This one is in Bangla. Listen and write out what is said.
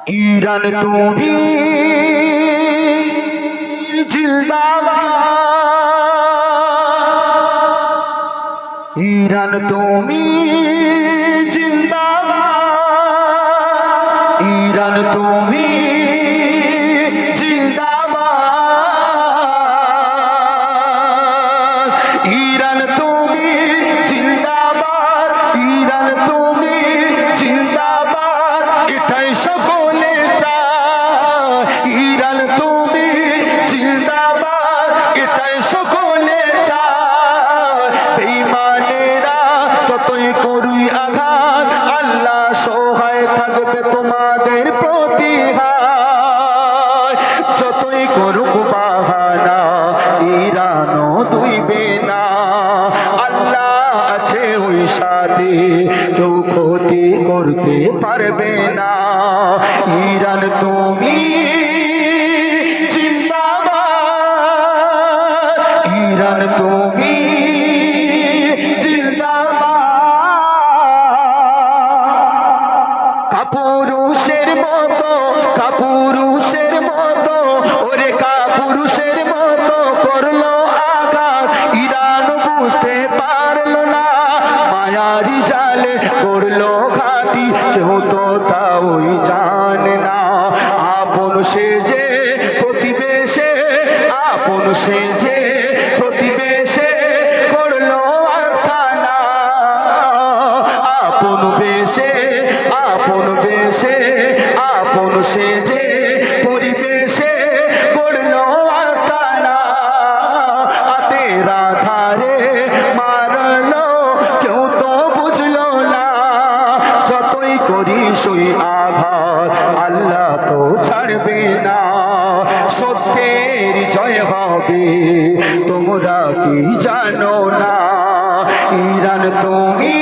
ईरान তুমি जिंदाबाद ईरान তুমি जिंदाबाद ईरान তুমি जिंदाबाद ईरान তুমি जिंदाबाद ईरान তুমি जिंदाबाद এটাই সকলে চায় ईरान তুমি जिंदाबाद এটাই সকলে চায় বেঈমানেরা যতই করুই আঘাত আল্লাহ সহায় থাকবে তোমাদের প্রতি যতই করুক বাহানা ईरानও দুইবে না আল্লাহ আছে ওই সাথে কেউ ক্ষতি করতে পারবে না ईरान তুমি जिंदाबाद ईरान তুমি जिंदाबाद কাপুরুষের মতো ওরে কাপুরুষের মতো করলো আঘাত ईरान বুঝতে পারলো না মায়ারি জালে করলো ঘাটি কেউ তো তাই জানে না আপন সেজে প্রতিবেশে করলো আস্তানা আপন সেজে পরিবেশে করলো আস্তানা তেরা ধারে মারলো কেউ তো বুঝলো না যতই করি সই আঘাত আল্লাহ তো ছাড়বে না সত্যের জয় হবে তোমরা কি জানো না ईरान তুমি